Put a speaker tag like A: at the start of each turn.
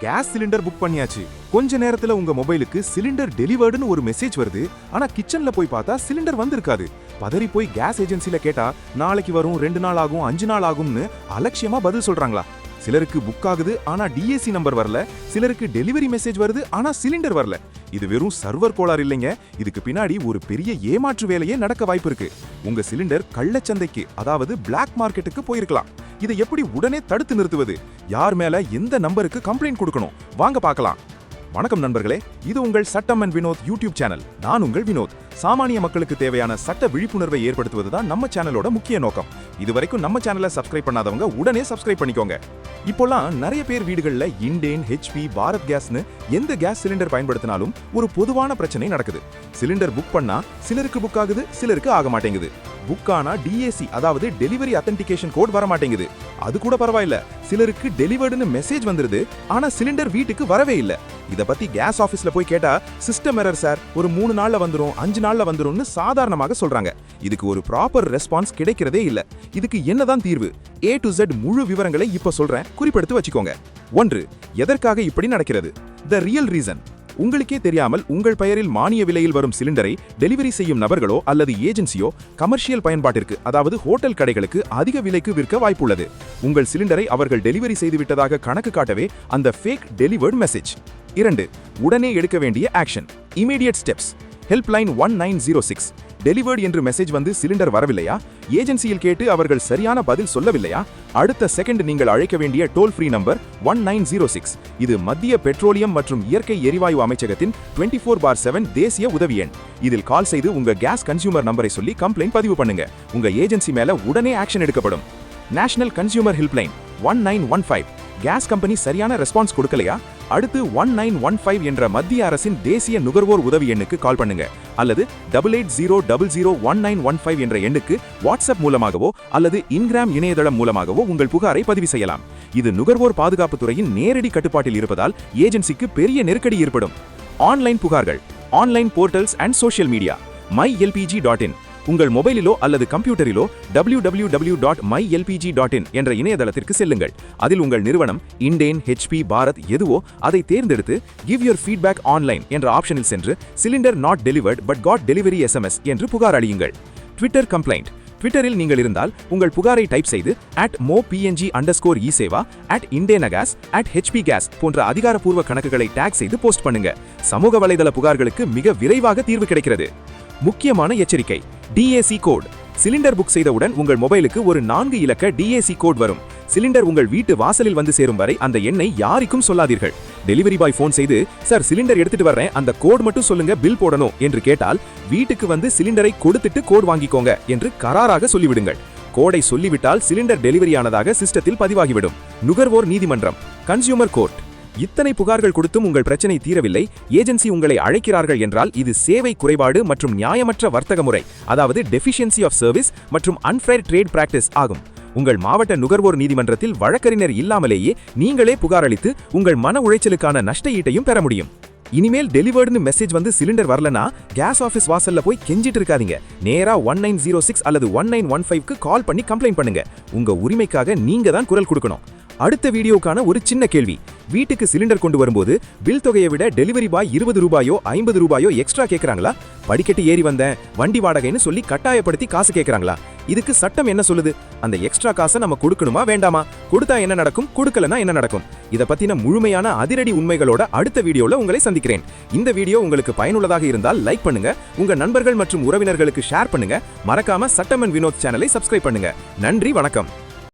A: Gas cylinder book பண்ணியாச்சு. கொஞ்ச நேரத்துல உங்க மொபைலுக்கு சிலிண்டர் டெலிவர்டுன்னு ஒரு மெசேஜ் வருது. ஆனா கிச்சன்ல போய் பார்த்தா சிலிண்டர் வந்திருக்காது. பதறி போய் கேஸ் ஏஜென்சில கேட்டா நாளைக்கு வரும், 2 நாள் ஆகும், 5 நாள் ஆகும்னு அலட்சியமா பதில் சொல்றாங்களா? சிலருக்கு புக் ஆகுது ஆனா டிஏசி நம்பர் வரல, சிலருக்கு டெலிவரி மெசேஜ் வருது ஆனா சிலிண்டர் வரல. இது வெறும் சர்வர் கோளாறு இல்லைங்க, இதுக்கு பின்னாடி ஒரு பெரிய ஏமாற்று வேலையே நடக்க வாய்ப்பு இருக்கு. உங்க சிலிண்டர் கள்ளச்சந்தைக்கு, அதாவது பிளாக் மார்க்கெட்டுக்கு போயிருக்கலாம். இதை எப்படி உடனே தடுத்து நிறுத்துவது? யார் மேல எந்த நம்பருக்கு கம்ப்ளைண்ட் கொடுக்கணும்? வாங்க பார்க்கலாம். வணக்கம் நண்பர்களே, இது உங்கள் சட்டம் அண்ட் வினோத் யூடியூப் சேனல். நான் உங்கள் வினோத். சாமானிய மக்களுக்கு தேவையான சட்ட விழிப்புணர்வை ஏற்படுத்துவதுதான் நம்ம சேனலோட முக்கிய நோக்கம். இதுவரைக்கும் நம்ம சேனலை சப்ஸ்கிரைப் பண்ணாதவங்க உடனே சப்ஸ்கிரைப் பண்ணிக்கோங்க. இப்போலாம் நிறைய பேர் வீடுகளில் இண்டேன், ஹெச்பி, பாரத் கேஸ்னு எந்த கேஸ் சிலிண்டர் பயன்படுத்தினாலும் ஒரு பொதுவான பிரச்சனை நடக்குது. சிலிண்டர் புக் பண்ணா சிலருக்கு புக் ஆகுது, சிலருக்கு ஆக மாட்டேங்குது. புக் ஆனா டிஏசி, அதாவது டெலிவரி அத்தன்டிகேஷன் கோட் வர மாட்டேங்குது. அது கூட பரவாயில்ல, சிலருக்கு டெலிவர்டுன்னு மெசேஜ் வந்துருது ஆனா சிலிண்டர் வீட்டுக்கு வரவே இல்ல. இத பத்தி கேஸ் ஆபீஸ்ல போய் கேட்டா சிஸ்டம் எரர் சார், ஒரு 3 நாள்ல வந்துரும், 5 நாள்ல வந்துரும்னு சாதாரணமாக சொல்றாங்க. இதுக்கு ஒரு ப்ராப்பர் ரெஸ்பான்ஸ் கிடைக்கிறதே இல்ல. இதுக்கு என்னதான் தீர்வு? A to Z முழு விவரங்களை இப்ப சொல்றேன், குறிப்பெடுத்து வச்சுக்கோங்க. 1. எதற்காக இப்படி நடக்கிறது? The real reason. உங்களுக்கே தெரியாமல் உங்கள் பெயரில் மானிய விலையில் வரும் சிலிண்டரை டெலிவரி செய்யும் நபர்களோ அல்லது ஏஜென்சியோ கமர்ஷியல் பயன்பாட்டிற்கு, அதாவது ஹோட்டல் கடைகளுக்கு அதிக விலைக்கு விற்க வாய்ப்புள்ளது. உங்கள் சிலிண்டரை அவர்கள் டெலிவரி செய்துவிட்டதாக கணக்கு காட்டவே அந்த ஃபேக் டெலிவர்ட் மெசேஜ். 2. உடனே எடுக்க வேண்டிய action, immediate steps. Helpline 1906. Delivered என்று மெசேஜ் வந்து சிலிண்டர் வரவில்லையா? ஏஜென்சியில் கேட்டு அவர்கள் சரியான பதில் சொல்லவில்லையா? அடுத்த செகண்ட் நீங்கள் அழைக்க வேண்டிய டோல் ஃப்ரீ நம்பர் 1906. இது மத்திய பெட்ரோலியம் மற்றும் இயற்கை எரிவாயு அமைச்சகத்தின் 24/7 தேசிய உதவி எண். இதில் கால் செய்து உங்க கேஸ் கன்சியூமர் நம்பரை சொல்லி கம்ப்ளைண்ட் பதிவு பண்ணுங்க. உங்க ஏஜென்சி மேல உடனே ஆக்ஷன் எடுக்கப்படும். National consumer helpline 1915. Gas company சரியான ரெஸ்பான்ஸ் கொடுக்கலையா? அடுத்து 1915 என்ற மத்திய அரசின் தேசிய நுகர்வோர் உதவி எண்ணுக்கு கால் பண்ணுங்க. அல்லது 8800001915 என்ற எண்ணுக்கு வாட்ஸ்அப் மூலமாகவோ அல்லது இன்கிராம் இணையதளம் மூலமாகவோ உங்கள் புகாரை பதிவு செய்யலாம். இது நுகர்வோர் பாதுகாப்பு துறையின் நேரடி கட்டுப்பாட்டில் இருப்பதால் ஏஜென்சிக்கு பெரிய நெருக்கடி ஏற்படும். ஆன்லைன் புகார்கள், online portals and social media. mylpg.in. உங்கள் மொபைலிலோ அல்லது கம்ப்யூட்டரிலோ www.mylpg.in என்ற இணையதளத்திற்கு செல்லுங்கள். அதில் உங்கள் நிறுவனம் இண்டேன், ஹெச்பி, பாரத் எதுவோ அதை தேர்ந்தெடுத்து கிவ் யுவர் ஃபீட்பேக் ஆன்லைன் என்ற ஆப்ஷனில் சென்று cylinder not delivered but got delivery SMS என்று புகார் அளியுங்கள். Twitter complaint. ட்விட்டரில் நீங்கள் இருந்தால் உங்கள் புகாரை டைப் செய்து @mopng_eseva, @indenagas, @hpgas போன்ற அதிகாரப்பூர்வ கணக்குகளை டேக் செய்து போஸ்ட் பண்ணுங்க. சமூக வலைதள புகார்களுக்கு மிக விரைவாக தீர்வு கிடைக்கிறது. முக்கியமான எச்சரிக்கை, டிஏசி கோட். சிலிண்டர் புக் செய்தவுடன் உங்கள் மொபைலுக்கு ஒரு 4 இலக்க டிஏசி கோட் வரும். சிலிண்டர் உங்கள் வீட்டு வாசலில் வந்து சேரும் வரை அந்த எண்ணை யாருக்கும் சொல்லாதீர்கள். டெலிவரி பாய் ஃபோன் செய்து, சார் சிலிண்டர் எடுத்துட்டு வர்றேன், அந்த கோட் மட்டும் சொல்லுங்க, பில் போடணும் என்று கேட்டால் வீட்டுக்கு வந்து சிலிண்டரை கொடுத்துட்டு கோட் வாங்கிக்கோங்க என்று கராராக சொல்லிவிடுங்கள். கோடை சொல்லிவிட்டால் சிலிண்டர் டெலிவரி ஆனதாக சிஸ்டத்தில் பதிவாகிவிடும். நுகர்வோர் நீதிமன்றம், கன்சியூமர் கோர்ட். இத்தனை புகார்கள் கொடுத்தும் உங்கள் பிரச்சனை தீரவில்லை, ஏஜென்சி உங்களை அழைக்கிறார்கள் என்றால் இது சேவை குறைபாடு மற்றும் நியாயமற்ற வர்த்தக முறை, அதாவது டெஃபிஷியன்சி ஆஃப் சர்வீஸ் மற்றும் அன்ஃபேர் ட்ரேட் பிராக்டிஸ் ஆகும். உங்கள் மாவட்ட நுகர்வோர் நீதிமன்றத்தில் வழக்கறிஞர் இல்லாமலேயே நீங்களே புகார் அளித்து உங்கள் மன உளைச்சலுக்கான நஷ்ட ஈட்டையும் பெற முடியும். இனிமேல் டெலிவர்டுன்னு மெசேஜ் வந்து சிலிண்டர் வரலனா கேஸ் ஆபீஸ் வாசல்ல போய் கெஞ்சிட்டு இருக்காதீங்க. நேரா 1906 அல்லது 1915க்கு கால் பண்ணி கம்ப்ளைண்ட் பண்ணுங்க. உங்க உரிமைக்காக நீங்க தான் குரல் கொடுக்கணும். அடுத்த வீடியோக்கான ஒரு சின்ன கேள்வி, வீட்டுக்கு சிலிண்டர் கொண்டு வரும்போது பில் தொகையை விட டெலிவரி பாய் 20 ரூபாயோ 50 ரூபாயோ எக்ஸ்ட்ரா கேட்கறாங்களா? படிக்கட்டு ஏறி வந்தேன், வண்டி வாடகைன்னு சொல்லி கட்டாயப்படுத்தி காசு கேட்கறாங்களா? இதுக்கு சட்டம் என்ன சொல்லுது? அந்த எக்ஸ்ட்ரா காசை நம்ம கொடுக்கணுமா வேண்டாமா? கொடுத்தா என்ன நடக்கும், கொடுக்கலனா என்ன நடக்கும்? இத பத்தின முழுமையான அதிரடி உண்மைகளோட அடுத்த வீடியோல உங்களை சந்திக்கிறேன். இந்த வீடியோ உங்களுக்கு பயனுள்ளதாக இருந்தால் லைக் பண்ணுங்க, உங்க நண்பர்கள் மற்றும் உறவினர்களுக்கு ஷேர் பண்ணுங்க. மறக்காம சட்டம் அண்ட் வினோத் சேனலை சப்ஸ்கிரைப் பண்ணுங்க. நன்றி, வணக்கம்.